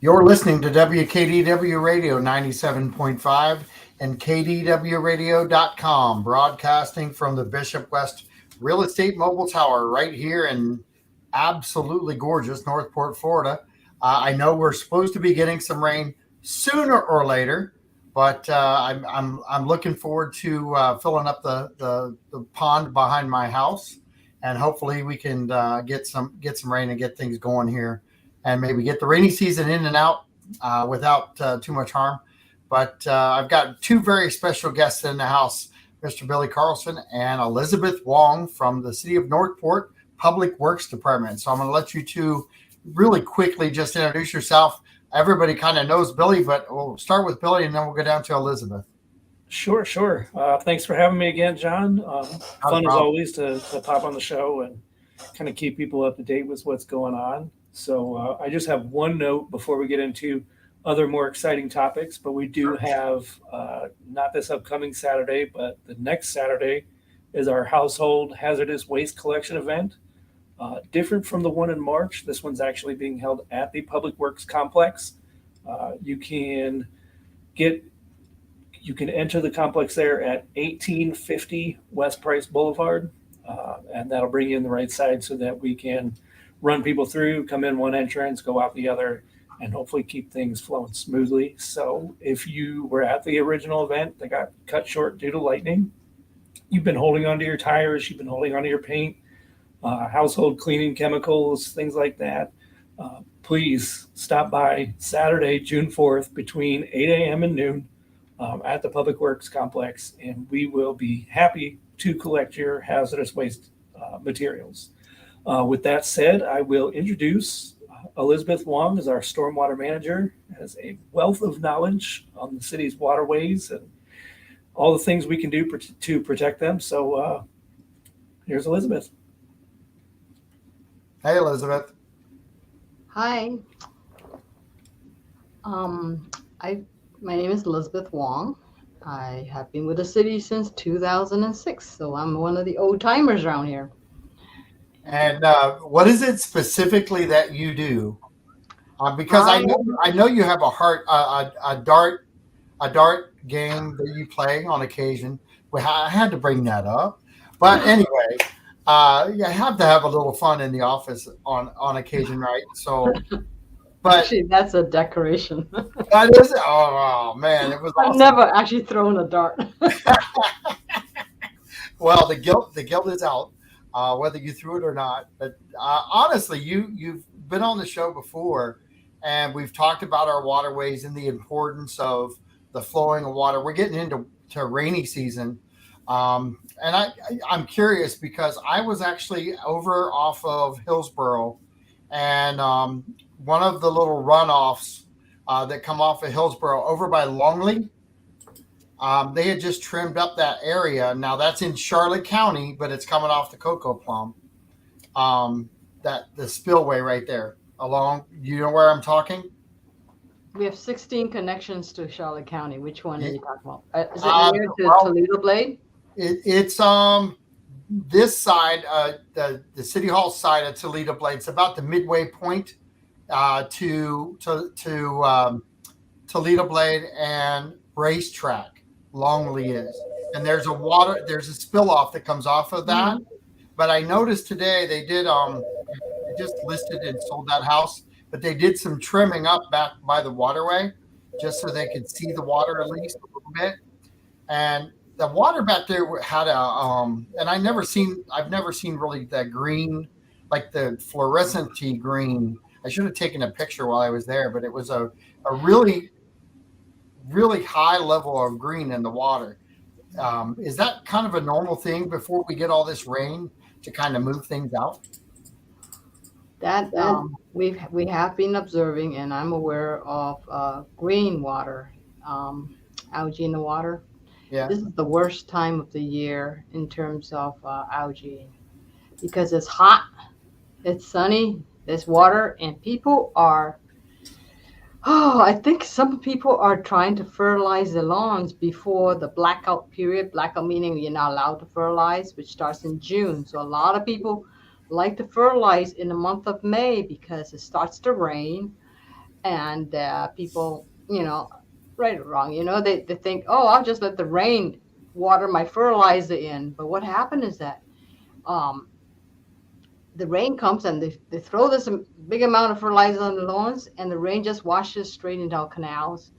You're listening to WKDW Radio 97.5 and KDWRadio.com, broadcasting from the Bishop West Real Estate Mobile Tower right here in absolutely gorgeous Northport, Florida. I know we're supposed to be getting some rain sooner or later, but I'm looking forward to filling up the pond behind my house, and hopefully we can get some rain and get things going here, and maybe get the rainy season in and out without too much harm. But I've got two very special guests in the house, Mr. Billy Carlson and Elizabeth Wong from the City of Northport Public Works Department. So I'm going to let you two really quickly just introduce yourself. Everybody kind of knows Billy, but we'll start with Billy and then we'll go down to Elizabeth. Sure. Thanks for having me again, John. Fun as always to pop on the show and kind of keep people up to date with what's going on. So I just have one note before we get into other more exciting topics, but we do have not this upcoming Saturday, but the next Saturday is our household hazardous waste collection event. Different from the one in March. This one's actually being held at the Public Works Complex. You can enter the complex there at 1850 West Price Boulevard, and that'll bring you in the right side so that we can run people through, come in one entrance, go out the other, and hopefully keep things flowing smoothly. So if you were at the original event that got cut short due to lightning, you've been holding onto your tires, you've been holding onto your paint, household cleaning chemicals, things like that, please stop by Saturday, June 4th, between 8 a.m. and noon at the Public Works Complex, and we will be happy to collect your hazardous waste materials. With that said, I will introduce Elizabeth Wong as our stormwater manager, has a wealth of knowledge on the city's waterways and all the things we can do to protect them. So here's Elizabeth. Hey, Elizabeth. Hi. My name is Elizabeth Wong. I have been with the city since 2006, so I'm one of the old timers around here. And what is it specifically that you do? Because I know you have a dart game that you play on occasion. Well, I had to bring that up, but anyway, you have to have a little fun in the office on occasion, right? So, but actually, that's a decoration. That is. Oh man, it was. Awesome. I've never actually thrown a dart. Well, the guilt is out. Whether you threw it or not. But honestly, you've been on the show before, and we've talked about our waterways and the importance of the flowing of water. We're getting into rainy season, and I'm curious because I was actually over off of Hillsborough, and one of the little runoffs that come off of Hillsborough over by Longley. They had just trimmed up that area. Now that's in Charlotte County, but it's coming off the Cocoa Plum. The spillway right there along. You know where I'm talking? We have 16 connections to Charlotte County. Which one are you talking about? Is it near to Toledo Blade? It's this side, the City Hall side of Toledo Blade. It's about the midway point to Toledo Blade and Racetrack. Longley is, and there's a spill off that comes off of that. Mm-hmm. But I noticed today they did they just listed and sold that house, but they did some trimming up back by the waterway just so they could see the water at least a little bit. And the water back there had and I've never seen really that green, like the fluorescent-y green. I should have taken a picture while I was there, but it was a really high level of green in the water. Is that kind of a normal thing before we get all this rain to kind of move things out? That we have been observing, and I'm aware of green water, algae in the water. Yeah. This is the worst time of the year in terms of algae because it's hot, it's sunny, there's water, and people are. I think some people are trying to fertilize the lawns before the blackout period. Blackout meaning you're not allowed to fertilize, which starts in June. So a lot of people like to fertilize in the month of May because it starts to rain. And people, right or wrong, they think, oh, I'll just let the rain water my fertilizer in. But what happened is that um, the rain comes and they throw this big amount of fertilizer on the lawns, and the rain just washes straight into our canals.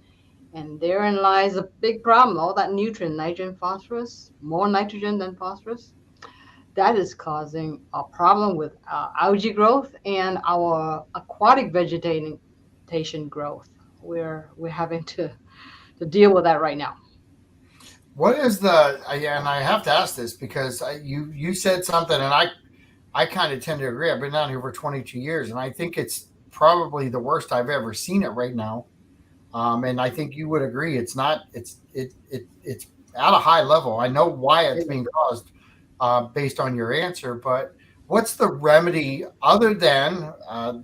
And therein lies a big problem. All that nutrient, nitrogen, phosphorus, more nitrogen than phosphorus, that is causing a problem with algae growth and our aquatic vegetation growth. We're having to deal with that right now. What is and I have to ask this because you said something, and I kind of tend to agree. I've been down here for 22 years, and I think it's probably the worst I've ever seen it right now. And I think you would agree. It's not. It's at a high level. I know why it's being caused based on your answer, but what's the remedy other than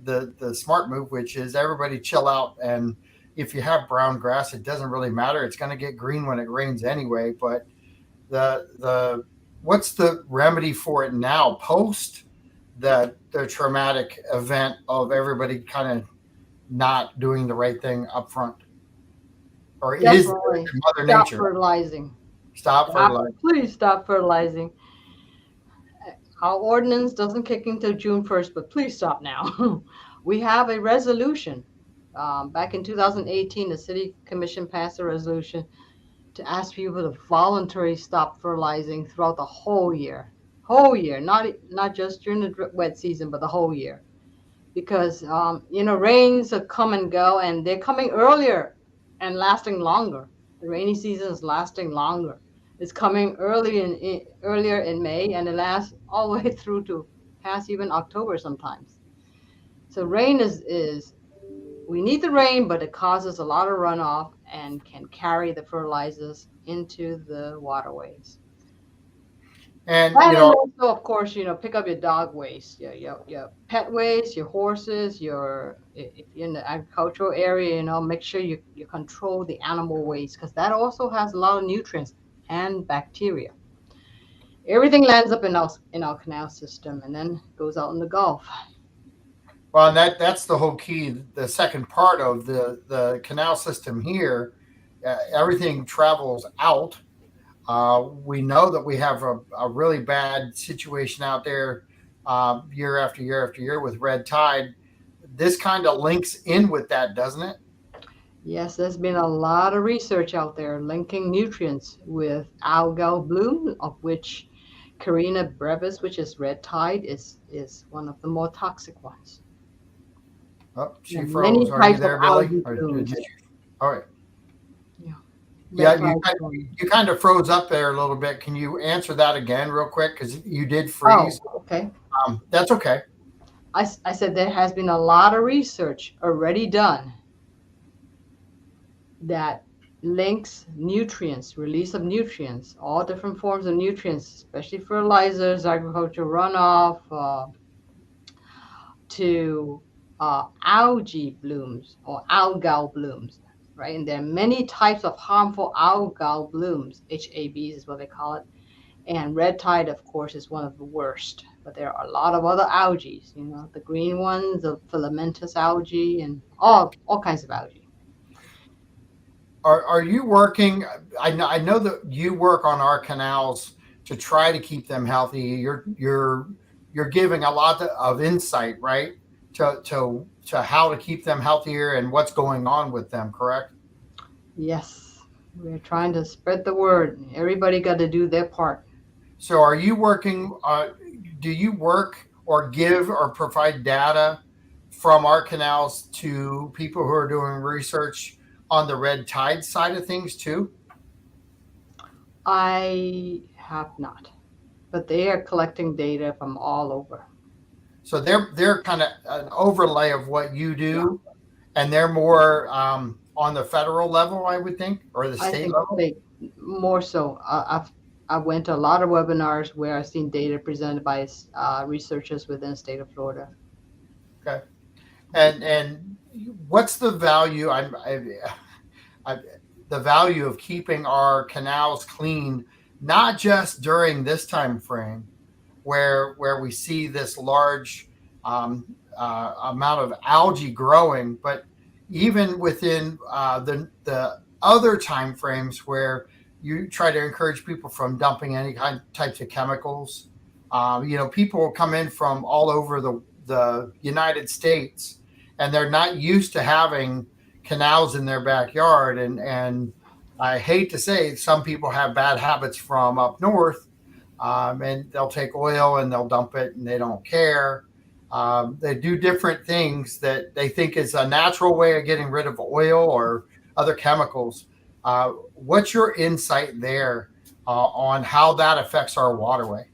the smart move, which is everybody chill out, and if you have brown grass, it doesn't really matter. It's going to get green when it rains anyway. But the what's the remedy for it now post the traumatic event of everybody kind of not doing the right thing up front? Or is Definitely Mother stop Nature? fertilizing. Stop fertilizing. Please stop fertilizing. Our ordinance doesn't kick until June 1st, but please stop now. We have a resolution. Back in 2018, the City Commission passed a resolution to ask people to voluntarily stop fertilizing throughout the whole year. Whole year, not just during the wet season, but the whole year. Because, rains have come and go, and they're coming earlier and lasting longer. The rainy season is lasting longer. It's coming earlier in May, and it lasts all the way through to past even October sometimes. So rain is we need the rain, but it causes a lot of runoff and can carry the fertilizers into the waterways. And also, of course, pick up your dog waste, your pet waste, your horses, if you're in the agricultural area, make sure you control the animal waste, because that also has a lot of nutrients and bacteria. Everything lands up in our canal system and then goes out in the Gulf. Well, that's the whole key. The second part of the canal system here, everything travels out. We know that we have a really bad situation out there year after year after year with red tide. This kind of links in with that, doesn't it? Yes, there's been a lot of research out there linking nutrients with algal bloom, of which Carina brevis, which is red tide, is one of the more toxic ones. Oh, she And froze. many Are you types there, of Billy? algae Or blooms. did you? All right. Yeah. Yeah, Red you kind of froze up there a little bit. Can you answer that again real quick? Because you did freeze. Oh, okay. That's okay. I said there has been a lot of research already done that links nutrients, release of nutrients, all different forms of nutrients, especially fertilizers, agricultural runoff, to algae blooms or algal blooms, right? And there are many types of harmful algal blooms. HABs is what they call it. And red tide, of course, is one of the worst. But there are a lot of other algae, the green ones, the filamentous algae, and all kinds of algae. Are you working? I know that you work on our canals to try to keep them healthy. You're giving a lot of insight, right, to how to keep them healthier and what's going on with them. Correct? Yes, we're trying to spread the word. Everybody got to do their part. So, are you working? Do you work or give or provide data from our canals to people who are doing research on the red tide side of things too? I have not, but they are collecting data from all over. So they're kind of an overlay of what you do, and they're more on the federal level, I would think, or the state level. More so. I went to a lot of webinars where I've seen data presented by researchers within the state of Florida. Okay, and what's the value? The value of keeping our canals clean, not just during this time frame, where we see this large amount of algae growing, but even within the other time frames where you try to encourage people from dumping any types of chemicals. People will come in from all over the United States, and they're not used to having canals in their backyard. And I hate to say, some people have bad habits from up north, and they'll take oil and they'll dump it, and they don't care. They do different things that they think is a natural way of getting rid of oil or other chemicals. What's your insight there on how that affects our waterway?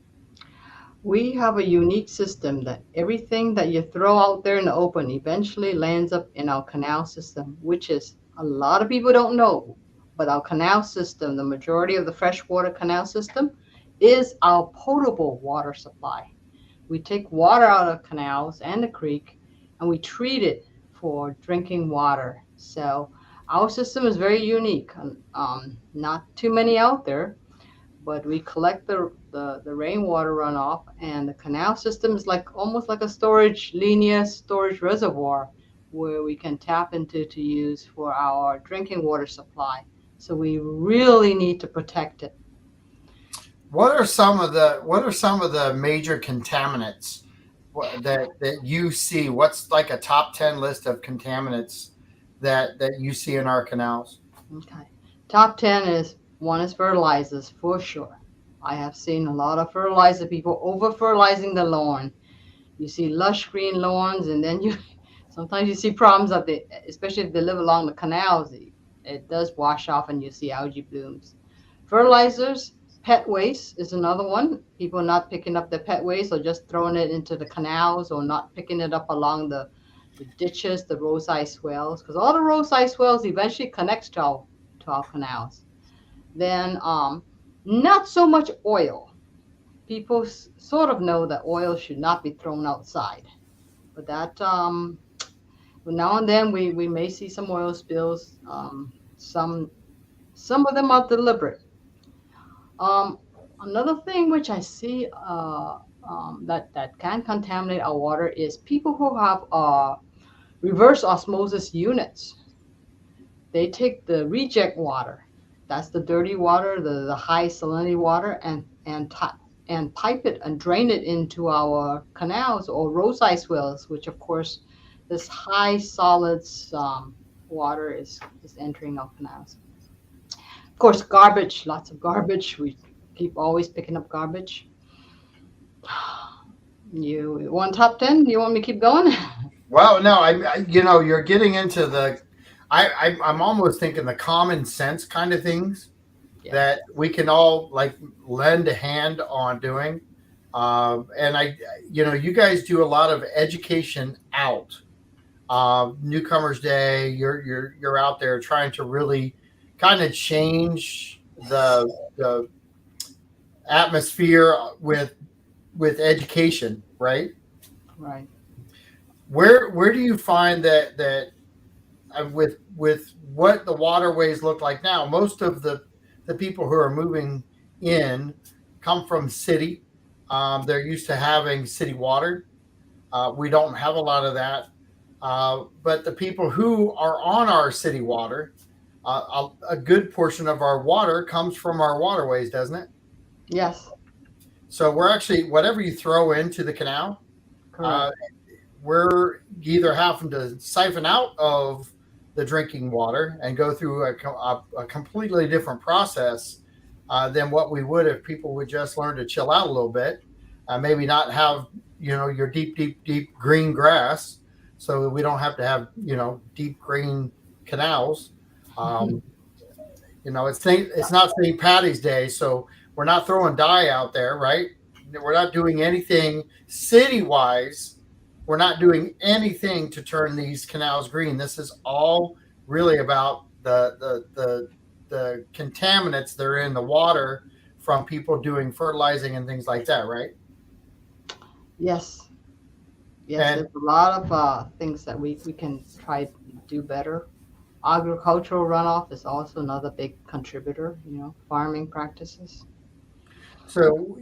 We have a unique system that everything that you throw out there in the open eventually lands up in our canal system, which is a lot of people don't know. But our canal system, the majority of the freshwater canal system, is our potable water supply. We take water out of canals and the creek and we treat it for drinking water. So our system is very unique. Not too many out there, but we collect the rainwater runoff, and the canal system is almost like a linear storage reservoir where we can tap into to use for our drinking water supply. So we really need to protect it. What are some of the major contaminants that you see? What's like a top 10 list of contaminants that you see in our canals? Okay. Top 10 one is fertilizers for sure. I have seen a lot of fertilizer people over fertilizing the lawn. You see lush green lawns, and then sometimes you see problems especially if they live along the canals. It does wash off and you see algae blooms. Fertilizers, pet waste is another one. People not picking up their pet waste or just throwing it into the canals, or not picking it up along the ditches, the roadside swells, because all the roadside swells eventually connects to our canals. Then not so much oil. People sort of know that oil should not be thrown outside, but that now and then we may see some oil spills. Some of them are deliberate. Another thing which I see that can contaminate our water is people who have reverse osmosis units. They take the reject water, that's the dirty water, the high salinity water, and pipe it and drain it into our canals or roadside swells, which of course this high solids water is entering our canals. Of course, garbage, lots of garbage. We keep always picking up garbage. You want top 10? You want me to keep going? Well, no, you're getting into I'm almost thinking the common sense kind of things that we can all lend a hand on doing. And you guys do a lot of education out. Newcomers Day, you're out there trying to really kind of change the atmosphere with education, right? Right. Where do you find that with what the waterways look like now? Most of the people who are moving in come from city. They're used to having city water. We don't have a lot of that. But the people who are on our city water, a good portion of our water comes from our waterways, doesn't it? Yes. So we're actually, whatever you throw into the canal, we're either having to siphon out of the drinking water and go through a completely different process than what we would if people would just learn to chill out a little bit, maybe not have your deep green grass, so that we don't have to have deep green canals. It's not St. Patty's Day, so we're not throwing dye out there, right? We're not doing anything city-wise. We're not doing anything to turn these canals green. This is all really about the contaminants that are in the water from people doing fertilizing and things like that, right? Yes. Yes, there's a lot of things that we can try to do better. Agricultural runoff is also another big contributor, farming practices. So,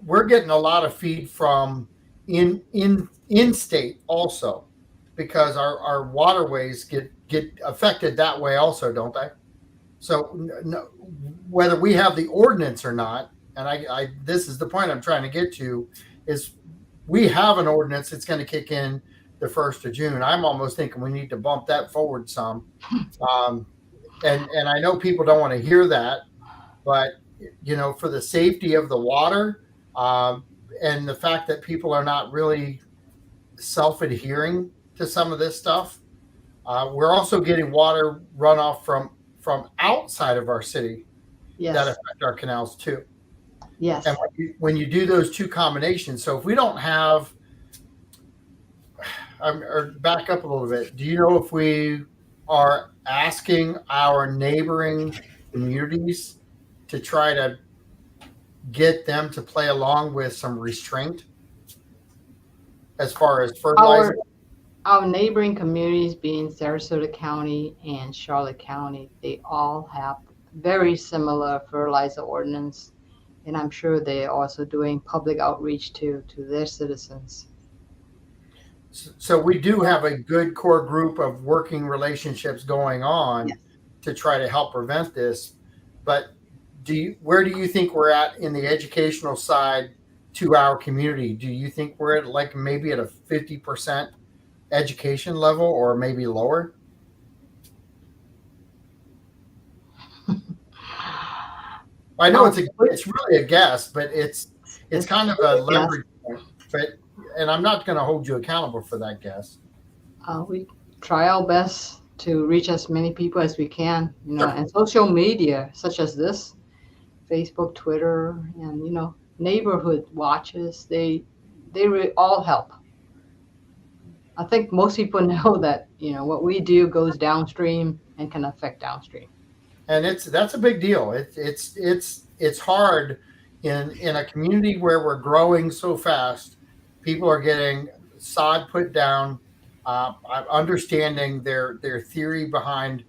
we're getting a lot of feed from in state also. because our waterways get affected that way also, don't they? So no, whether we have the ordinance or not, and I this is the point I'm trying to get to, is we have an ordinance that's going to kick in the 1st of June. I'm almost thinking we need to bump that forward some. And I know people don't want to hear that, but for the safety of the water, and the fact that people are not really self-adhering to some of this stuff, we're also getting water runoff from outside of our city Yes. that affect our canals too. Yes. And when you do those two combinations, so if we don't have, or back up a little bit, do you know if we are asking our neighboring communities to try to get them to play along with some restraint as far as fertilizer? Our neighboring communities, being Sarasota County and Charlotte County, they all have very similar fertilizer ordinance, and I'm sure they're also doing public outreach to their citizens. So we do have a good core group of working relationships going on. Yes. To try to help prevent this. But where do you think we're at in the educational side to our community? Do you think we're at like maybe at a 50% education level, or maybe lower? I know it's really a guess, but it's kind of a leverage point. And I'm not going to hold you accountable for that guess. We try our best to reach as many people as we can, Sure. And social media such as this, Facebook, Twitter, and neighborhood watches. They really all help. I think most people know that what we do goes downstream and can affect downstream. And that's a big deal. It's hard in a community where we're growing so fast. People are getting sod put down, understanding their theory behind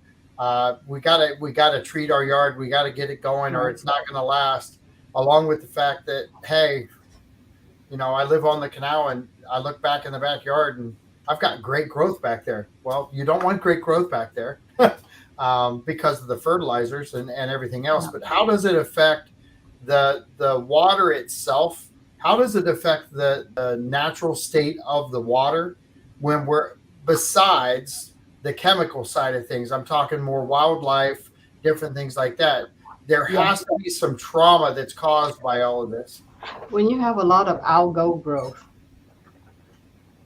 we gotta treat our yard, we gotta get it going, or it's not going to last. Along with the fact that, hey, I live on the canal and I look back in the backyard and I've got great growth back there. Well, you don't want great growth back there because of the fertilizers and everything else. But how does it affect the water itself? How does it affect the natural state of the water when we're, besides the chemical side of things? I'm talking more wildlife, different things like that. There has to be some trauma that's caused by all of this. When you have a lot of algal growth,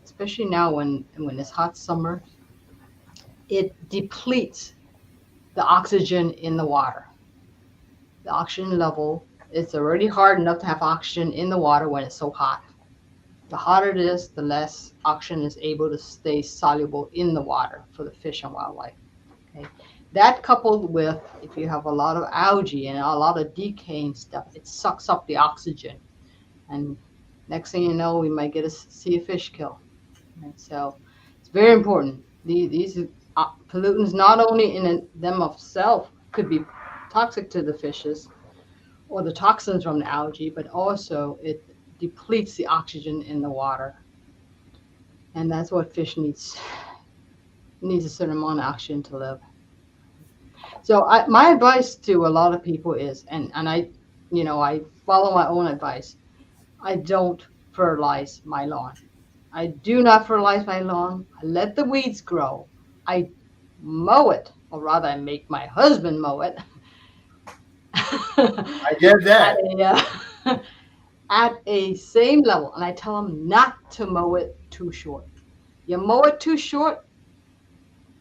especially now when it's hot summer, it depletes the oxygen in the water. The oxygen level, it's already hard enough to have oxygen in the water when it's so hot. The hotter it is, the less oxygen is able to stay soluble in the water for the fish and wildlife. Okay? That coupled with, if you have a lot of algae and a lot of decaying stuff, it sucks up the oxygen. And next thing you know, we might see a fish kill. And so it's very important. These pollutants, not only in them of self, could be toxic to the fishes or the toxins from the algae, but also it depletes the oxygen in the water. And that's what fish needs. It needs a certain amount of oxygen to live. So my advice to a lot of people is, and I follow my own advice. I don't fertilize my lawn. I do not fertilize my lawn. I let the weeds grow. I mow it, or rather I make my husband mow it. I get that. At a same level, and I tell him not to mow it too short. You mow it too short,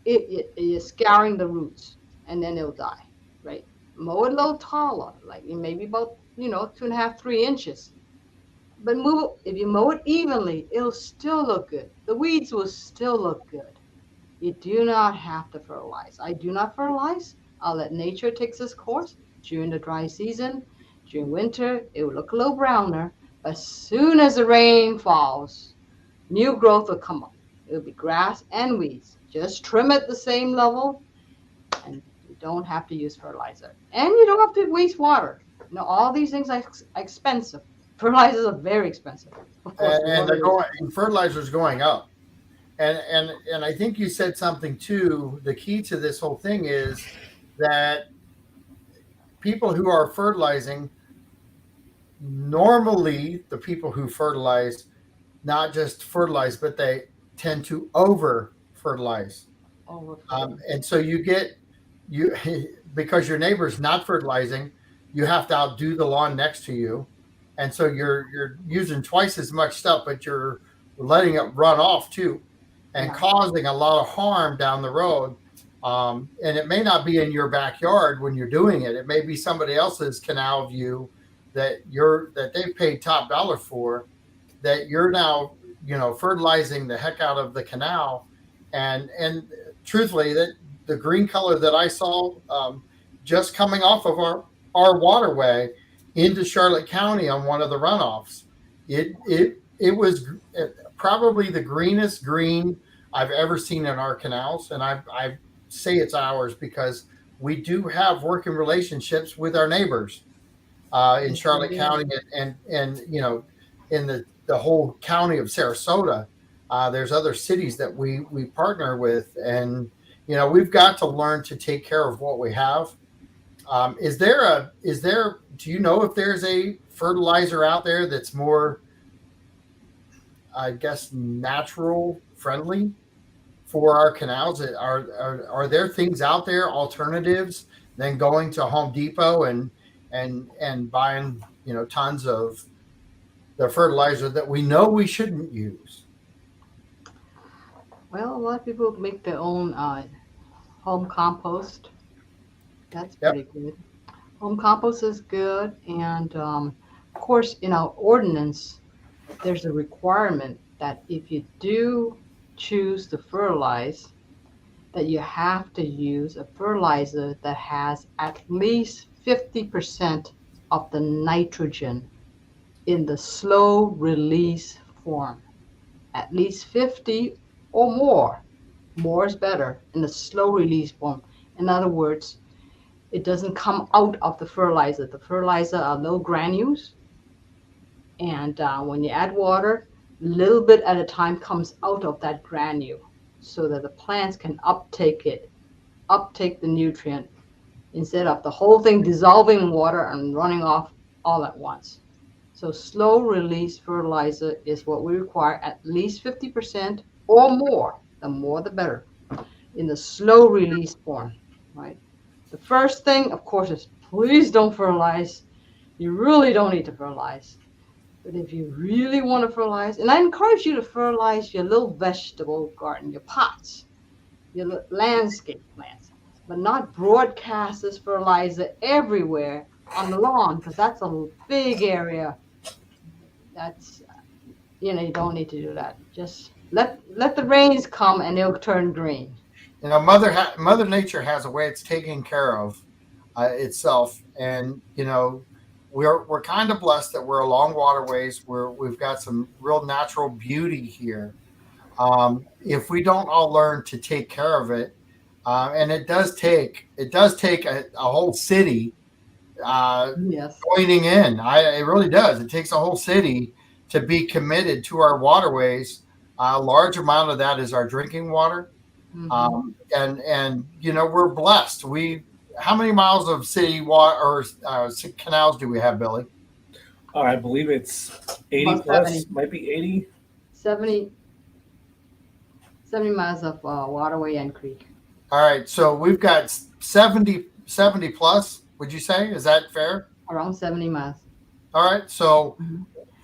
you're scarring the roots, and then it'll die, right? Mow it a little taller, like maybe about 2.5, 3 inches. But if you mow it evenly, it'll still look good. The weeds will still look good. You do not have to fertilize. I do not fertilize. I'll let nature take its course during the dry season. During winter, it will look a little browner. But as soon as the rain falls, new growth will come up. It'll be grass and weeds. Just trim it the same level, and you don't have to use fertilizer. And you don't have to waste water. All these things are expensive. Fertilizers are very expensive. Of course, and fertilizer's going up. And I think you said something too. The key to this whole thing is that people who are fertilizing, normally the people who fertilize, not just fertilize, but they tend to over fertilize. And so you because your neighbor's not fertilizing, you have to outdo the lawn next to you, and so you're using twice as much stuff, but you're letting it run off too, and causing a lot of harm down the road. And it may not be in your backyard when you're doing it. It may be somebody else's canal view that they've paid top dollar for, that you're now fertilizing the heck out of the canal. And truthfully, that the green color that I saw just coming off of our waterway into Charlotte County on one of the runoffs, it was probably the greenest green I've ever seen in our canals. And I say it's ours because we do have working relationships with our neighbors in Charlotte County and in the whole county of Sarasota. There's other cities that we partner with, and we've got to learn to take care of what we have. Do you know if there's a fertilizer out there that's more, I guess, natural friendly for our canals? Are there things out there, alternatives, than going to Home Depot and buying tons of the fertilizer that we know we shouldn't use? Well, a lot of people make their own home compost. That's pretty good. Home compost is good. And of course, in our ordinance, there's a requirement that if you do choose to fertilize, that you have to use a fertilizer that has at least 50% of the nitrogen in the slow release form. At least 50 or more. More is better in the slow release form. In other words, it doesn't come out of the fertilizer. The fertilizer are little granules. And when you add water, a little bit at a time comes out of that granule so that the plants can uptake the nutrient, instead of the whole thing dissolving in water and running off all at once. So slow release fertilizer is what we require, at least 50% or more. The more the better, in the slow release form, right? The first thing, of course, is please don't fertilize. You really don't need to fertilize. But if you really want to fertilize, and I encourage you to fertilize your little vegetable garden, your pots, your landscape plants, but not broadcast this fertilizer everywhere on the lawn, because that's a big area. That's, you don't need to do that. Just let the rains come and it'll turn green. Mother Nature has a way it's taking care of itself, and we're kind of blessed that we're along waterways where we've got some real natural beauty here. If we don't all learn to take care of it, and it does take a whole city joining in. It really does. It takes a whole city to be committed to our waterways. A large amount of that is our drinking water. Mm-hmm. And we're blessed. How many miles of city water or canals do we have, Billy? I believe it's 80 plus, 70. Might be 80. 70 miles of waterway and creek. All right. So we've got 70 plus, would you say? Is that fair? Around 70 miles. All right. So,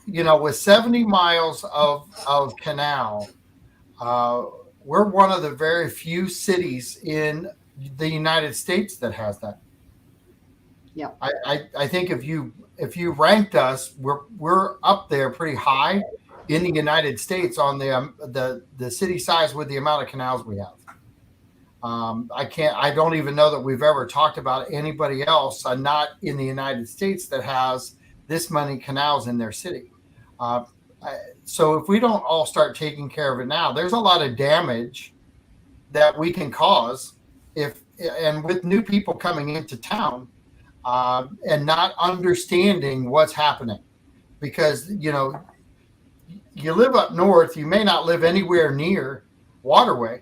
with 70 miles of canal, we're one of the very few cities in the United States that has that. Yeah. I think if you ranked us, we're up there pretty high in the United States on the city size with the amount of canals we have. I don't even know that we've ever talked about anybody else not in the United States that has this many canals in their city. So if we don't all start taking care of it now, there's a lot of damage that we can cause and with new people coming into town and not understanding what's happening, because you live up north, you may not live anywhere near waterway,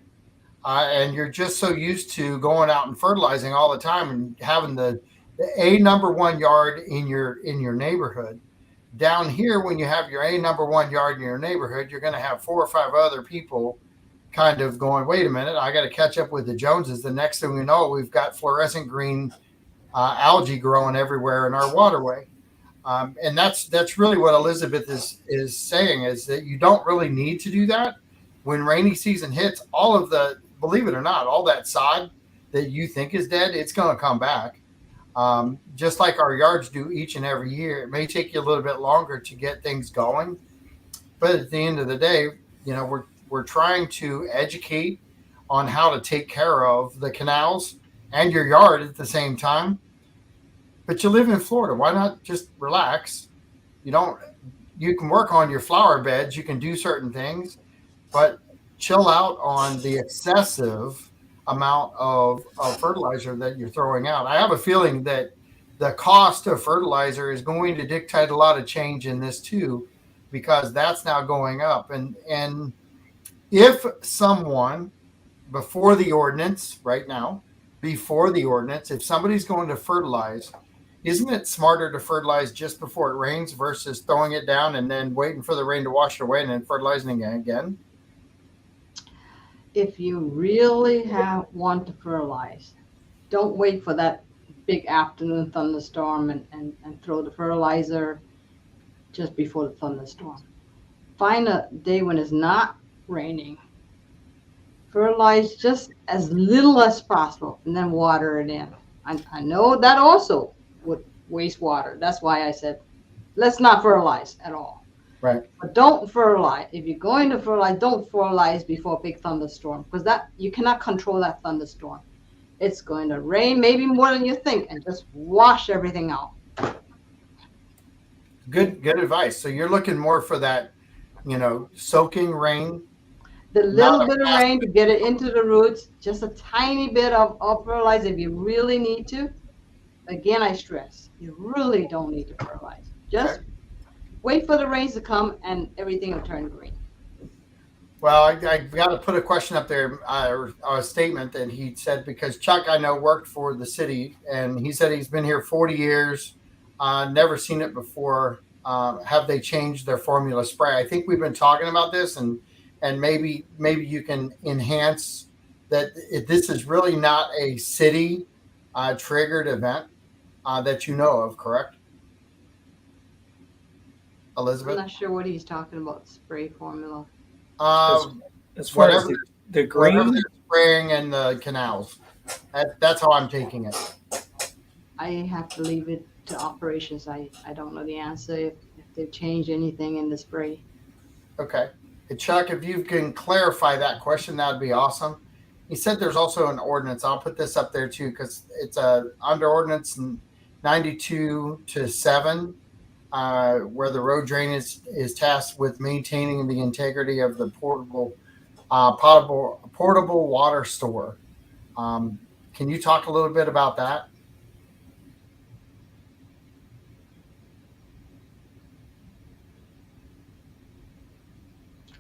and you're just so used to going out and fertilizing all the time and having the a number one yard in your neighborhood. Down here, when you have your a number one yard in your neighborhood, you're going to have 4 or 5 other people kind of going, wait a minute, I got to catch up with the Joneses. The next thing we know, we've got fluorescent green algae growing everywhere in our waterway. And that's really what Elizabeth is saying, is that you don't really need to do that. When rainy season hits, all of the, believe it or not, all that sod that you think is dead, it's going to come back. Just like our yards do each and every year. It may take you a little bit longer to get things going, but at the end of the day, we're trying to educate on how to take care of the canals and your yard at the same time. But you live in Florida. Why not just relax? You can work on your flower beds. You can do certain things, but chill out on the excessive amount of fertilizer that you're throwing out. I have a feeling that the cost of fertilizer is going to dictate a lot of change in this too, because that's now going up. And if someone before the ordinance right now, if somebody's going to fertilize, isn't it smarter to fertilize just before it rains versus throwing it down and then waiting for the rain to wash it away and then fertilizing it again? If you really want to fertilize, don't wait for that big afternoon thunderstorm and throw the fertilizer just before the thunderstorm. Find a day when it's not raining. Fertilize just as little as possible and then water it in. I know that also would waste water. That's why I said, let's not fertilize at all. Right. But don't fertilize. If you're going to fertilize, don't fertilize before a big thunderstorm, because that you cannot control that thunderstorm. It's going to rain maybe more than you think and just wash everything out. Good advice. So you're looking more for that, soaking rain. The little bit of rain to get it into the roots, just a tiny bit of fertilizer if you really need to. Again, I stress, you really don't need to fertilize. Just wait for the rains to come and everything will turn green. Well, I got to put a question up there, or a statement that he said, because Chuck, I know, worked for the city, and he said he's been here 40 years, never seen it before. Have they changed their formula spray? I think we've been talking about this, and maybe you can enhance that. This is really not a city triggered event that you know of, correct? Elizabeth? I'm not sure what he's talking about, spray formula. As far as the green, whatever they're spraying in the canals. That's how I'm taking it. I have to leave it to operations. I don't know the answer if they've changed anything in the spray. Okay. Hey, Chuck, if you can clarify that question, that'd be awesome. He said there's also an ordinance. I'll put this up there too, because it's under ordinance 92-7, where the road drainage is tasked with maintaining the integrity of the portable water store. Can you talk a little bit about that?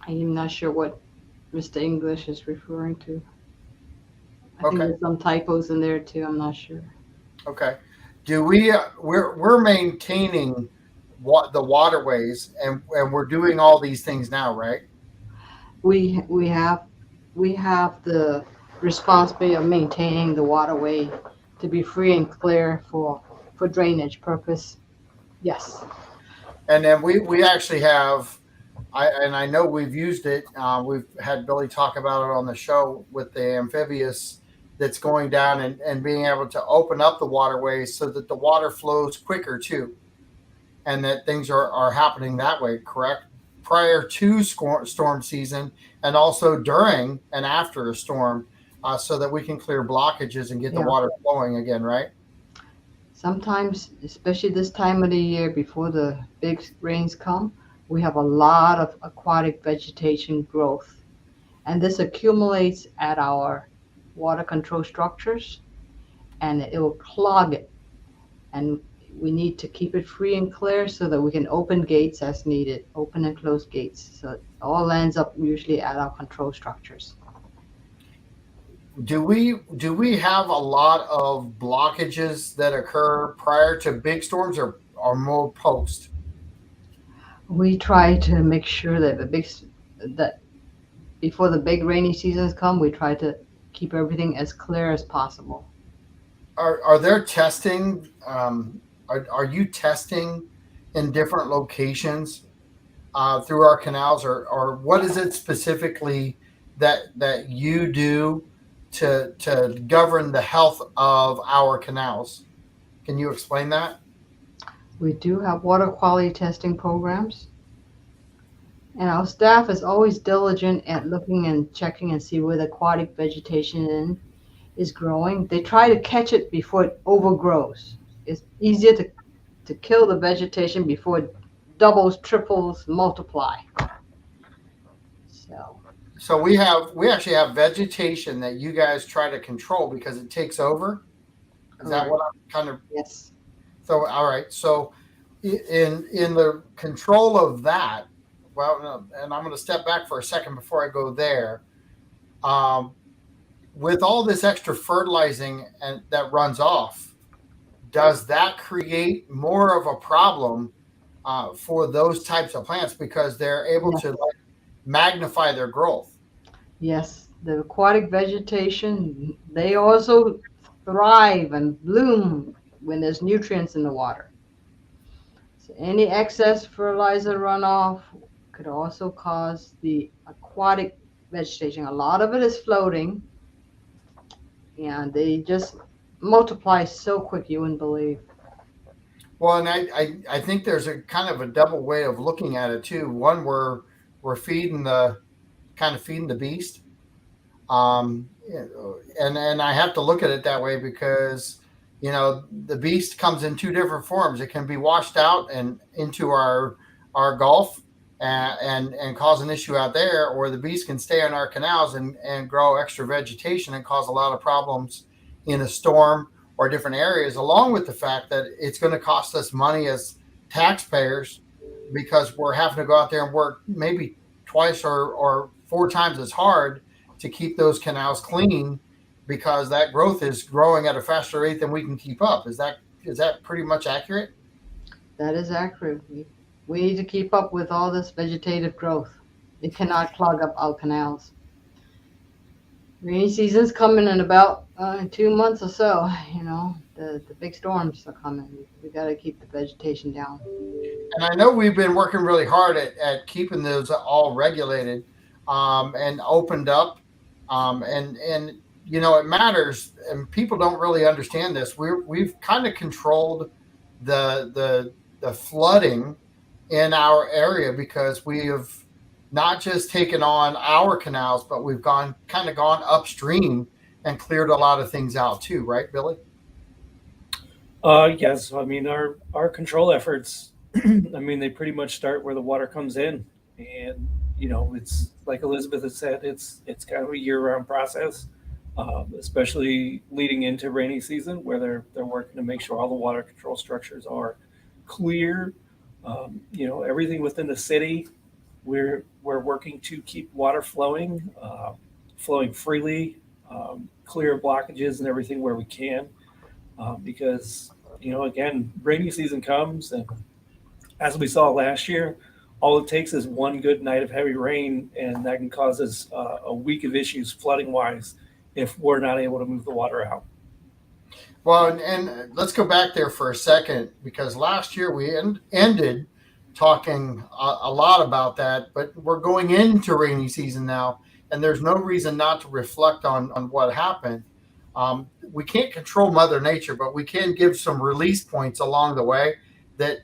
I'm not sure what Mr. English is referring to. I think Okay. there's some typos in there too. I'm not sure. Okay. Do we're maintaining the waterways, and we're doing all these things now, right? We have the responsibility of maintaining the waterway to be free and clear for drainage purpose. Yes. And then we actually have, I know we've used it. We've had Billy talk about it on the show with the Amphibious that's going down and being able to open up the waterways so that the water flows quicker too, and that things are happening that way, correct? Prior to storm season, and also during and after a storm, so that we can clear blockages and get the water flowing again, right? Sometimes, especially this time of the year before the big rains come, we have a lot of aquatic vegetation growth, and this accumulates at our water control structures, and it will clog it, and we need to keep it free and clear so that we can open gates as needed, open and close gates, so it all ends up usually at our control structures. do we have a lot of blockages that occur prior to big storms or more post? We try to make sure that that before the big rainy seasons come, we try to keep everything as clear as possible. Are there testing? Are you testing in different locations through our canals, or what is it specifically that you do to govern the health of our canals? Can you explain that? We do have water quality testing programs, and our staff is always diligent at looking and checking and see where the aquatic vegetation is growing. They try to catch it before it overgrows. It's easier to kill the vegetation before it doubles, triples, multiply. So, So we actually have vegetation that you guys try to control because it takes over. Is that correct. what I'm kind of Yes. so? All right. So in the control of that, well, no, and I'm going to step back for a second before I go there. Um, with all this extra fertilizing and that runs off, does that create more of a problem for those types of plants because they're able Yeah. to like, magnify their growth? Yes. The aquatic vegetation, they also thrive and bloom when there's nutrients in the water. So any excess fertilizer runoff could also cause the aquatic vegetation. A lot of it is floating, and they just multiply so quick you wouldn't believe. Well, and I think there's a kind of a double way of looking at it too. One, we're feeding the kind of feeding the beast, and I have to look at it that way because the beast comes in two different forms. It can be washed out and into our Gulf and cause an issue out there, or the beast can stay in our canals and grow extra vegetation and cause a lot of problems in a storm or different areas. Along with the fact that it's going to cost us money as taxpayers because we're having to go out there and work maybe twice or four times as hard to keep those canals clean because that growth is growing at a faster rate than we can keep up. Is that pretty much accurate? That is accurate. We need to keep up with all this vegetative growth. It cannot clog up our canals. Rainy season's coming in about 2 months or so. The big storms are coming. We got to keep the vegetation down. And I know we've been working really hard at keeping those all regulated and opened up. And it matters, and people don't really understand this. We've kind of controlled the flooding in our area because we have not just taken on our canals, but we've gone upstream and cleared a lot of things out too, right, Billy? Yes, I mean our control efforts. I mean they pretty much start where the water comes in, and it's like Elizabeth has said, it's kind of a year-round process, especially leading into rainy season where they're working to make sure all the water control structures are clear. Everything within the city, we're working to keep water flowing freely, clear blockages and everything where we can, because again, rainy season comes, and as we saw last year, all it takes is one good night of heavy rain, and that can cause us a week of issues flooding wise if we're not able to move the water out. Well, and let's go back there for a second because last year we ended talking a lot about that, but we're going into rainy season now, and there's no reason not to reflect on what happened. We can't control Mother Nature, but we can give some release points along the way that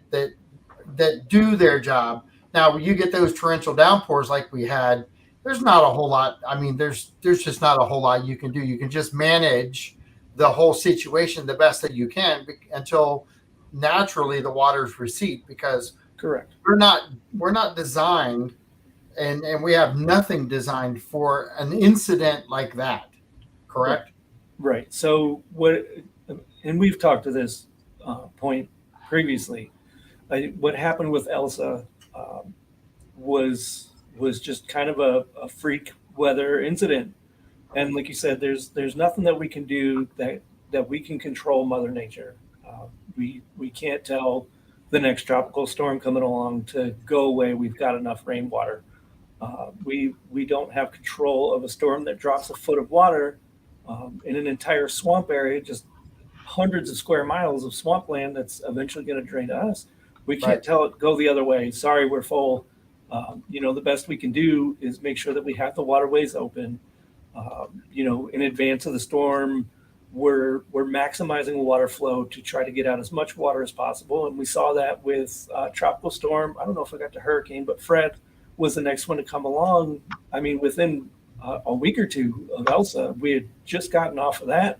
do their job. Now, when you get those torrential downpours like we had, there's not a whole lot. I mean, there's just not a whole lot you can do. You can just manage the whole situation the best that you can until naturally the waters recede because Correct. we're not designed and we have nothing designed for an incident like that. Correct? Right. So and we've talked to this point previously. What happened with Elsa was just kind of a freak weather incident. And like you said, there's nothing that we can do that we can control Mother Nature. We can't tell the next tropical storm coming along to go away. We've got enough rainwater. We don't have control of a storm that drops a foot of water in an entire swamp area, just hundreds of square miles of swampland that's eventually going to drain to us. We can't Right. tell it go the other way. Sorry, we're full. The best we can do is make sure that we have the waterways open. In advance of the storm, we're maximizing water flow to try to get out as much water as possible. And we saw that with tropical storm. I don't know if I got to hurricane, but Fred was the next one to come along. I mean, within a week or two of Elsa, we had just gotten off of that,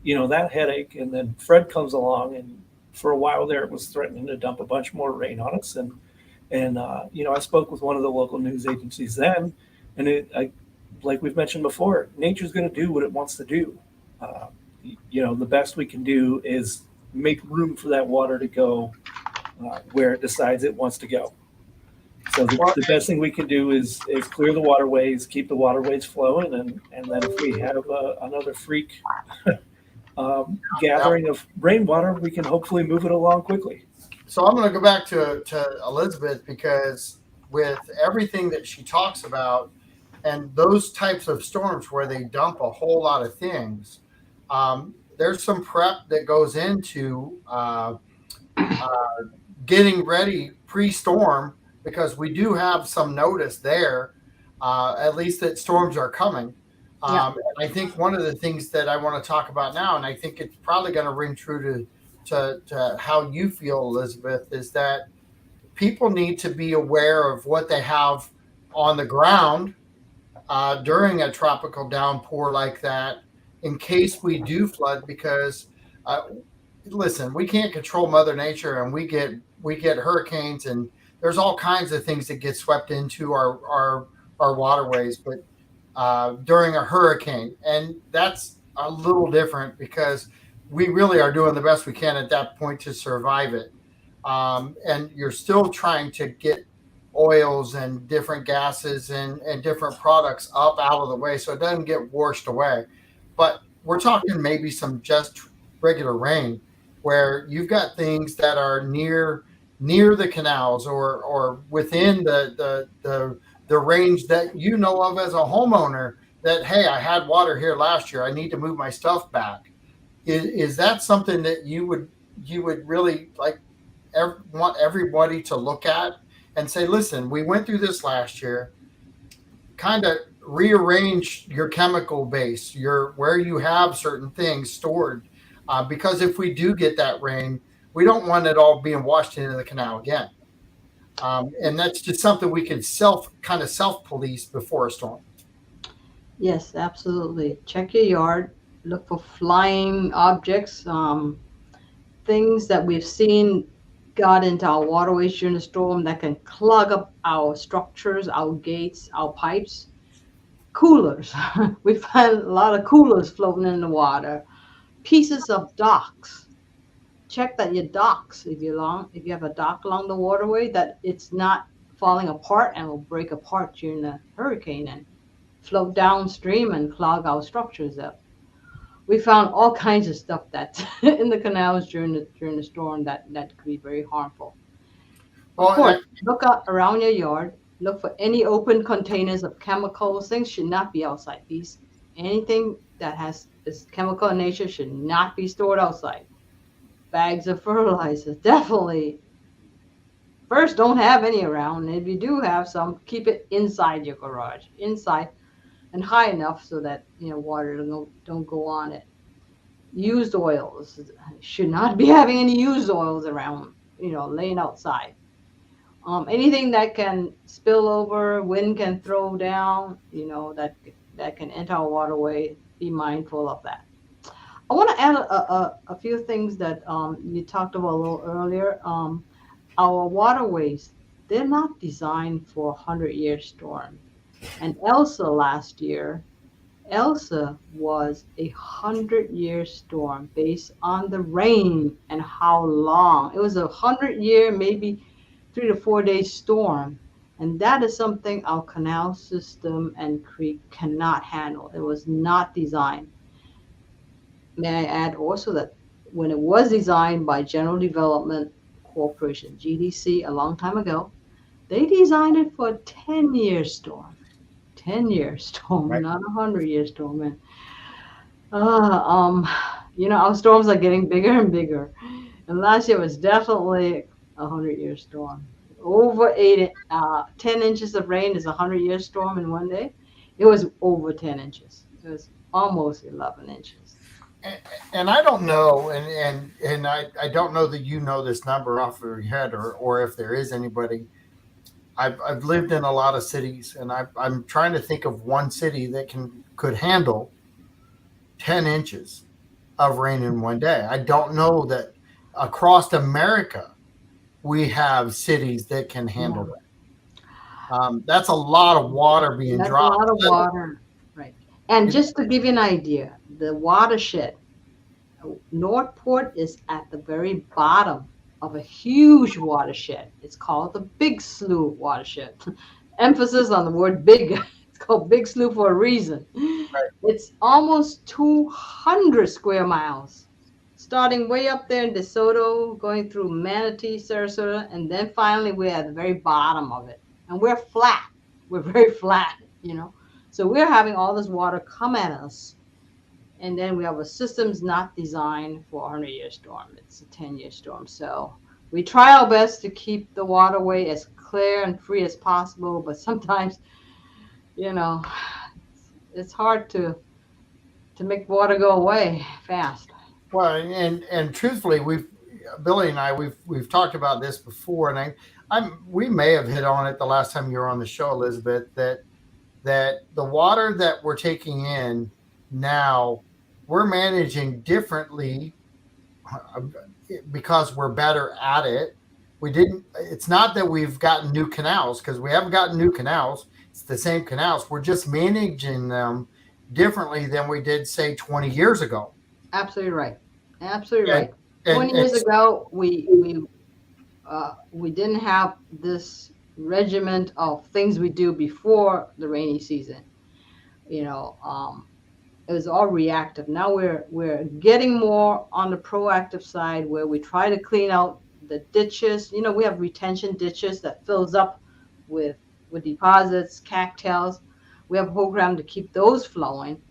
that headache. And then Fred comes along, and for a while there, it was threatening to dump a bunch more rain on us. And I spoke with one of the local news agencies then, and like we've mentioned before, nature's going to do what it wants to do. The best we can do is make room for that water to go where it decides it wants to go. So the best thing we can do is clear the waterways, keep the waterways flowing, and then if we have another freak gathering of rainwater, we can hopefully move it along quickly. So I'm going to go back to Elizabeth, because with everything that she talks about and those types of storms where they dump a whole lot of things, there's some prep that goes into getting ready pre-storm, because we do have some notice there, at least that storms are coming. And I think one of the things that I want to talk about now, and I think it's probably going to ring true to how you feel, Elizabeth, is that people need to be aware of what they have on the ground during a tropical downpour like that, in case we do flood. Because listen, we can't control Mother Nature, and we get hurricanes, and there's all kinds of things that get swept into our waterways, but during a hurricane, and that's a little different, because we really are doing the best we can at that point to survive it. And you're still trying to get oils and different gases and different products up out of the way so it doesn't get washed away. But we're talking maybe some just regular rain, where you've got things that are near the canals or within the range that you know of as a homeowner, that, hey, I had water here last year, I need to move my stuff back. Is that something that you would really want everybody to look at and say, listen, we went through this last year, kind of rearrange your chemical base, where you have certain things stored, because if we do get that rain, we don't want it all being washed into the canal again. And that's just something we can self-police before a storm. Yes, absolutely. Check your yard. Look for flying objects, things that we've seen got into our waterways during the storm that can clog up our structures, our gates, our pipes. Coolers. We find a lot of coolers floating in the water. Pieces of docks. Check that your docks, if you have a dock along the waterway, that it's not falling apart and will break apart during the hurricane and float downstream and clog our structures up. We found all kinds of stuff that in the canals during the storm that could be very harmful. Of course, look out around your yard. Look for any open containers of chemicals. Things should not be outside. Anything that is chemical in nature should not be stored outside. Bags of fertilizer, definitely. First, don't have any around. If you do have some, keep it inside your garage, inside, and high enough so that water don't go on it. Used oils, should not be having any used oils around, laying outside. Anything that can spill over, wind can throw down, that can enter our waterway. Be mindful of that. I want to add a few things that you talked about a little earlier. Our waterways, they're not designed for a 100-year storm. And Elsa last year, Elsa was a 100-year storm based on the rain and how long. It was a 100-year, maybe 3 to 4 day storm. And that is something our canal system and creek cannot handle. It was not designed. May I add also that when it was designed by General Development Corporation, GDC, a long time ago, they designed it for a 10-year storm. 10-year storm, Right. not a 100-year storm. And uh, um, our storms are getting bigger and bigger. And last year was definitely a 100-year storm. Over 10 inches of rain is a 100-year storm in one day. It was over 10 inches. It was almost 11 inches. And I don't know, and I don't know that you know this number off of your head, or if there is anybody. I've lived in a lot of cities, and I'm trying to think of one city that could handle 10 inches of rain in one day. I don't know that across America we have cities that can handle that. That's a lot of water being That's a dropped. lot of water. Right. And just to give you an idea, the watershed, Northport is at the very bottom of a huge watershed. It's called the Big Slough Watershed. Emphasis on the word big. It's called Big Slough for a reason. Right. It's almost 200 square miles, starting way up there in DeSoto, going through Manatee, Sarasota, and then finally we're at the very bottom of it. And we're flat. We're very flat, So we're having all this water come at us. And then we have a system's not designed for a 100-year storm. It's a 10-year storm. So we try our best to keep the waterway as clear and free as possible. But sometimes, it's hard to make water go away fast. Well, and truthfully, Billy and we've talked about this before, and we may have hit on it the last time you were on the show, Elizabeth, that the water that we're taking in now, we're managing differently because we're better at it. It's not that we've gotten new canals, because we haven't gotten new canals. It's the same canals. We're just managing them differently than we did, say, 20 years ago. Absolutely right. Absolutely right. And 20 years ago, we didn't have this regiment of things we do before the rainy season. It was all reactive. Now we're getting more on the proactive side, where we try to clean out the ditches. We have retention ditches that fills up with deposits, cattails. We have a program to keep those flowing.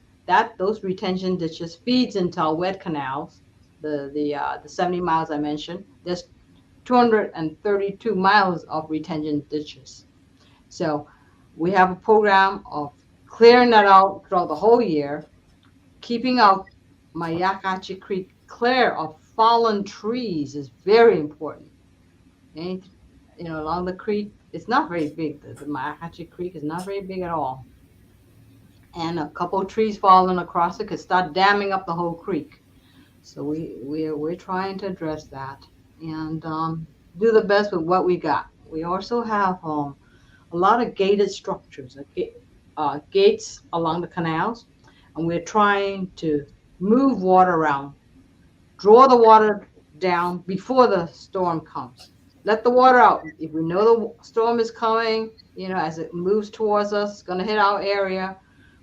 Those retention ditches feeds into our wet canals, the 70 miles I mentioned. There's 232 miles of retention ditches. So we have a program of clearing that out throughout the whole year, keeping out Mayakachi Creek clear of fallen trees is very important. And, along the creek, it's not very big. The Mayakachi Creek is not very big at all. And a couple of trees falling across it could start damming up the whole creek. So we're trying to address that and do the best with what we got. We also have a lot of gated structures, gates along the canals, and we're trying to move water around, draw the water down before the storm comes. Let the water out. If we know the storm is coming, as it moves towards us, it's going to hit our area.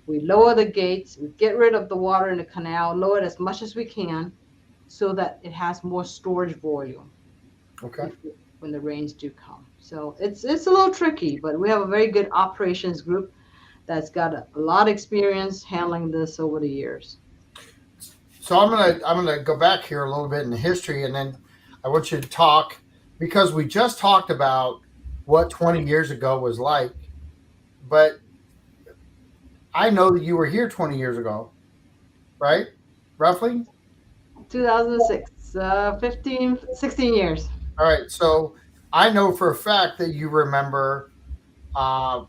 We lower the gates, we get rid of the water in the canal, lower it as much as we can so that it has more storage volume. Okay. When the rains do come. So it's a little tricky, but we have a very good operations group that's got a lot of experience handling this over the years. So I'm gonna go back here a little bit in the history, and then I want you to talk, because we just talked about what 20 years ago was like, but I know that you were here 20 years ago, right? Roughly? 2006, 16 years. All right. So I know for a fact that you remember that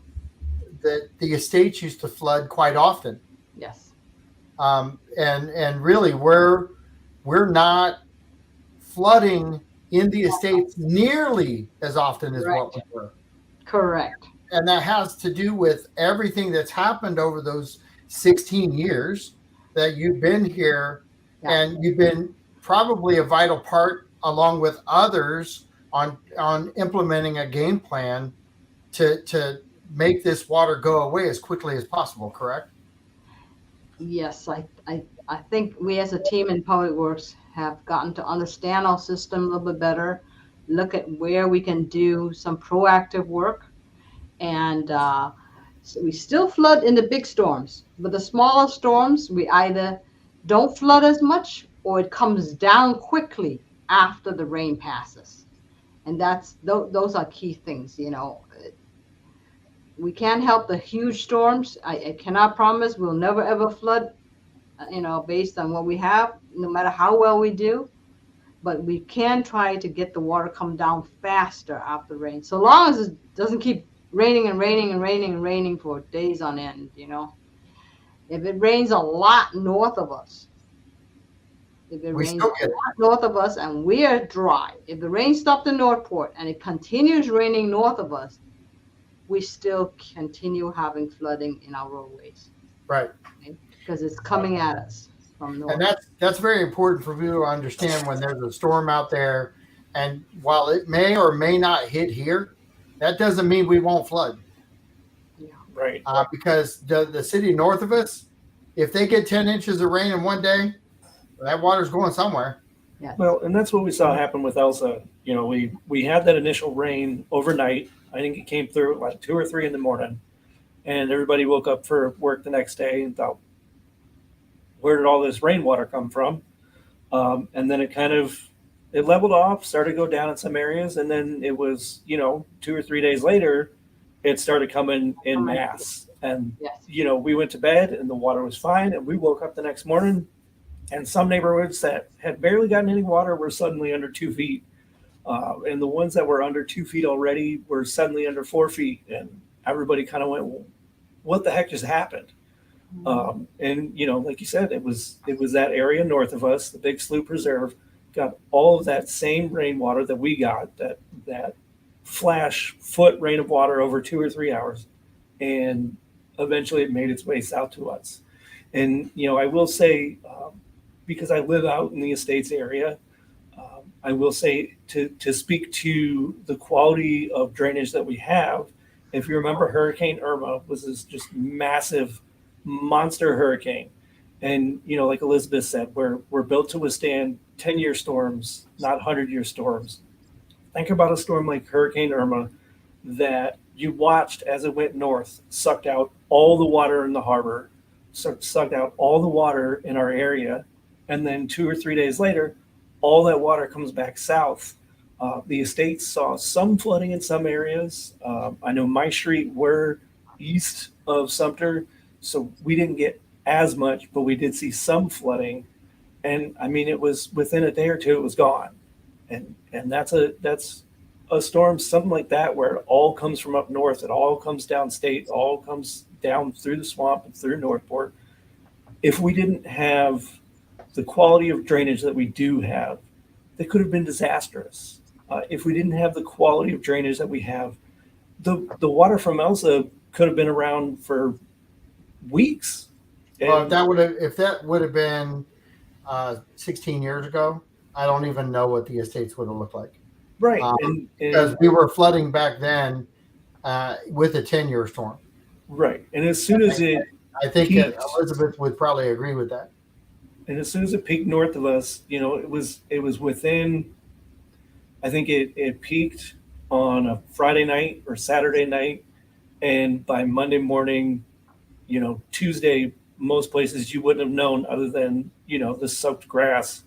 the estates used to flood quite often. Yes. And really we're not flooding in the estates nearly as often as what we were. Correct. And that has to do with everything that's happened over those 16 years that you've been here. Yeah. And you've been probably a vital part, along with others, on implementing a game plan to make this water go away as quickly as possible, correct? Yes, I think we as a team in Public Works have gotten to understand our system a little bit better, look at where we can do some proactive work. And so we still flood in the big storms, but the smaller storms, we either don't flood as much or it comes down quickly after the rain passes. And those are key things, you know. We can't help the huge storms. I cannot promise we'll never ever flood, you know, based on what we have, no matter how well we do. But we can try to get the water come down faster after rain, so long as it doesn't keep raining and raining and raining and raining for days on end, you know. If it rains a lot north of us, if it We rains still a get lot north of us and we are dry, if the rain stopped in Northport and it continues raining north of us, we still continue having flooding in our roadways right. because it's coming at us from north. And that's very important for people to understand when there's a storm out there. And while it may or may not hit here, that doesn't mean we won't flood. Right. Because the city north of us, if they get 10 inches of rain in one day, that water's going somewhere. Yes. Well, and that's what we saw happen with Elsa. You know, we had that initial rain overnight. I think it came through at like 2 or 3 in the morning, and everybody woke up for work the next day and thought, where did all this rainwater come from? And then it leveled off, started to go down in some areas, and then it was, you know, 2 or 3 days later, it started coming in mass. And, Yes. you know, we went to bed and the water was fine, and we woke up the next morning, and some neighborhoods that had barely gotten any water were suddenly under 2 feet. And the ones that were under 2 feet already were suddenly under 4 feet. And everybody kind of went, well, what the heck just happened? And, you know, like you said, it was that area north of us, the Big Slough Preserve, got all of that same rainwater that we got, that flash foot rain of water over 2 or 3 hours. And eventually it made its way south to us. And, you know, I will say, because I live out in the estates area, I will say to speak to the quality of drainage that we have. If you remember, Hurricane Irma was this just massive monster hurricane. And, you know, like Elizabeth said, we're built to withstand 10-year storms, not 100-year storms. Think about a storm like Hurricane Irma that you watched as it went north, sucked out all the water in the harbor, sucked out all the water in our area. And then 2 or 3 days later, all that water comes back south. The estates saw some flooding in some areas. I know my street, we're east of Sumter, so we didn't get as much, but we did see some flooding. And I mean, it was within a day or two, it was gone. And that's a storm, something like that, where it all comes from up north, it all comes downstate, all comes down through the swamp and through Northport. If we didn't have the quality of drainage that we do have, that could have been disastrous. If we didn't have the quality of drainage that we have, the water from Elsa could have been around for weeks. Well, if that would have been 16 years ago, I don't even know what the estates would have looked like. Right. Because we were flooding back then with a 10-year storm. Right. And as soon as I think Elizabeth would probably agree with that. And as soon as it peaked north of us, you know, it was within, I think it peaked on a Friday night or Saturday night. And by Monday morning, you know, Tuesday, most places you wouldn't have known, other than, you know, the soaked grass.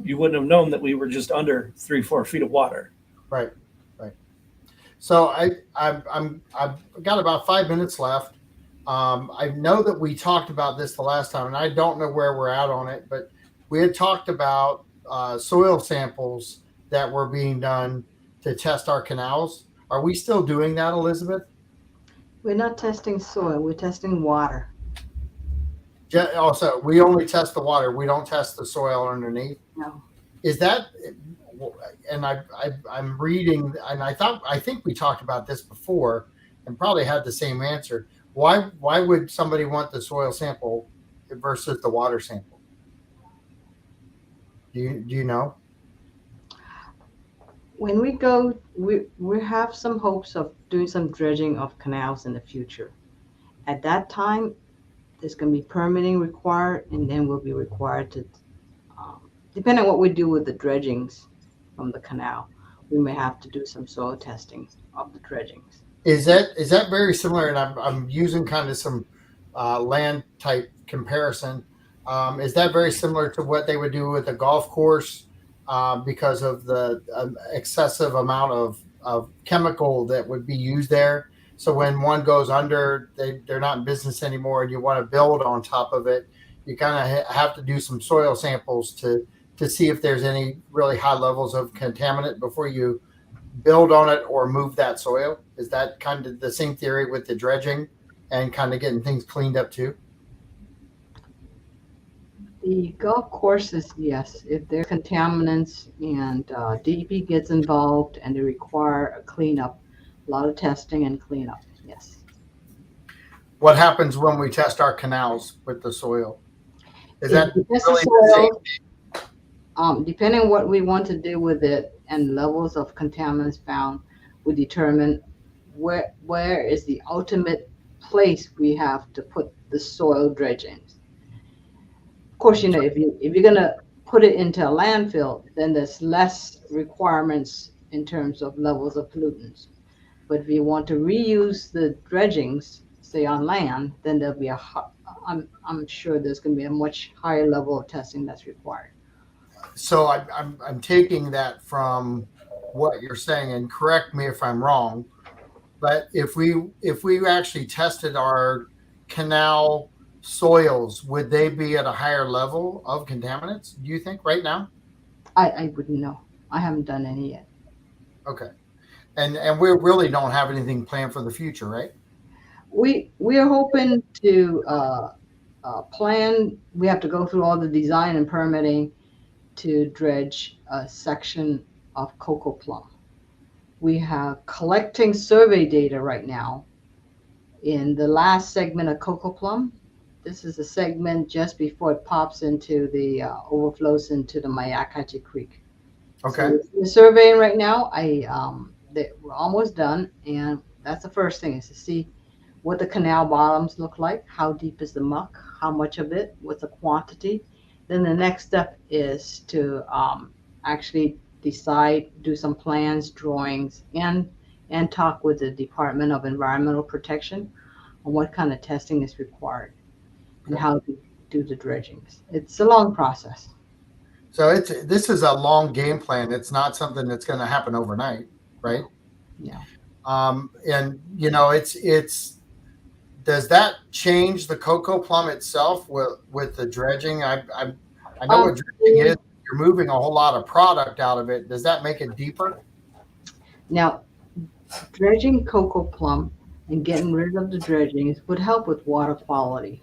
You wouldn't have known that we were just under 3-4 feet of water. Right. So I've got about 5 minutes left. I know that we talked about this the last time, and I don't know where we're at on it, but we had talked about soil samples that were being done to test our canals. Are we still doing that, Elizabeth? We're not testing soil, we're testing water. Also, we only test the water. We don't test the soil underneath. No. Is that? And I'm reading, and I think we talked about this before, and probably had the same answer. Why would somebody want the soil sample versus the water sample? Do you know? when we go, we have some hopes of doing some dredging of canals in the future. At that time, there's going to be permitting required, and then we'll be required to, depending on what we do with the dredgings from the canal, we may have to do some soil testing of the dredgings. Is that very similar? And I'm using kind of some land type comparison. Is that very similar to what they would do with a golf course because of the excessive amount of chemical that would be used there? So when one goes under, they're not in business anymore, and you want to build on top of it. You kind of have to do some soil samples to see if there's any really high levels of contaminant before you build on it or move that soil. Is that kind of the same theory with the dredging and kind of getting things cleaned up too? The golf courses, yes, if there are contaminants and DEP gets involved and they require a cleanup, a lot of testing and cleanup, yes. What happens when we test our canals with the soil? Is that If it's really the the same? depending on what we want to do with it and levels of contaminants found, we determine where is the ultimate place we have to put the soil dredgings. Of course, if you're gonna put it into a landfill, then there's less requirements in terms of levels of pollutants. But if you want to reuse the dredgings, say on land, then there'll be I'm sure there's going to be a much higher level of testing that's required. So I'm taking that from what you're saying, and correct me if I'm wrong, but if we actually tested our canal soils, would they be at a higher level of contaminants, do you think, right now? I wouldn't know. I haven't done any yet. Okay. And we really don't have anything planned for the future, right? We are hoping to plan. We have to go through all the design and permitting to dredge a section of Cocoa Plum. We have collecting survey data right now in the last segment of Cocoa Plum. This is a segment just before it pops into the overflows into the Mayakachi Creek. Okay. So we're surveying right now. We're almost done, and that's the first thing, is to see what the canal bottoms look like, how deep is the muck, how much of it, what's the quantity. Then the next step is to actually decide, do some plans, drawings, and talk with the Department of Environmental Protection on what kind of testing is required and how to do the dredgings. It's a long process. So this is a long game plan. It's not something that's going to happen overnight, right? Yeah. And it's does that change the cocoa plum itself with the dredging? I know what dredging is. You're moving a whole lot of product out of it. Does that make it deeper? Now, dredging cocoa plum and getting rid of the dredgings would help with water quality.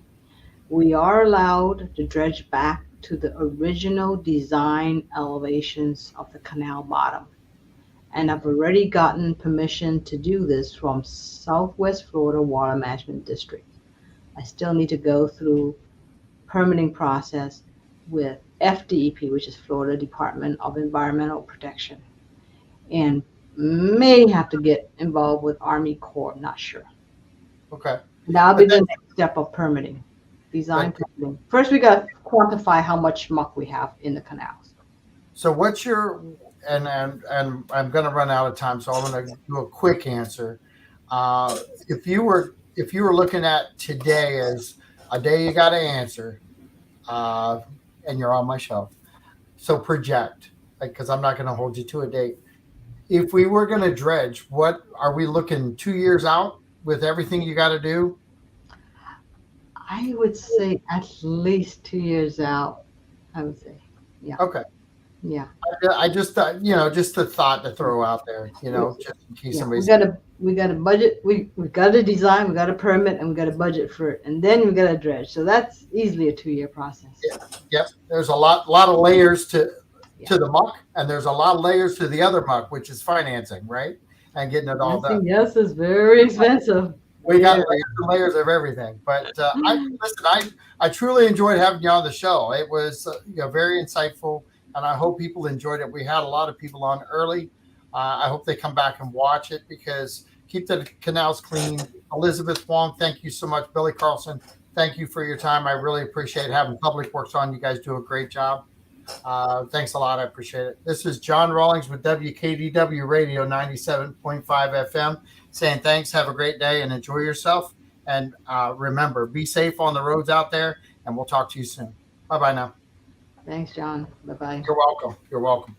We are allowed to dredge back to the original design elevations of the canal bottom. And I've already gotten permission to do this from Southwest Florida Water Management District. I still need to go through permitting process with FDEP, which is Florida Department of Environmental Protection, and may have to get involved with Army Corps, I'm not sure. Okay. That'll be the next step of permitting, design permitting. First, we got to quantify how much muck we have in the canals. So what's your, and I'm going to run out of time, so I'm going to do a quick answer. If you were looking at today as a day you got to answer, and you're on my shelf, so project, because I'm not going to hold you to a date. If we were going to dredge, what are we looking 2 years out with everything you got to do? I would say at least 2 years out. I would say, yeah. Okay. Yeah. I just thought, just a thought to throw out there, just in case somebody's. We got a budget. We got a design. We got a permit, and we got a budget for it, and then we got a dredge. So that's easily a 2-year process. Yeah. Yep. There's a lot of layers to the muck, and there's a lot of layers to the other muck, which is financing, right? And getting it all done. Yes, it's very expensive. We got layers and layers of everything. But I truly enjoyed having you on the show. It was very insightful, and I hope people enjoyed it. We had a lot of people on early. I hope they come back and watch it because keep the canals clean. Elizabeth Wong, thank you so much. Billy Carlson, thank you for your time. I really appreciate having Public Works on. You guys do a great job. Thanks a lot. I appreciate it. This is John Rawlings with WKDW Radio 97.5 FM saying thanks. Have a great day and enjoy yourself. And remember, be safe on the roads out there, and we'll talk to you soon. Bye-bye now. Thanks, John. Bye-bye. You're welcome. You're welcome.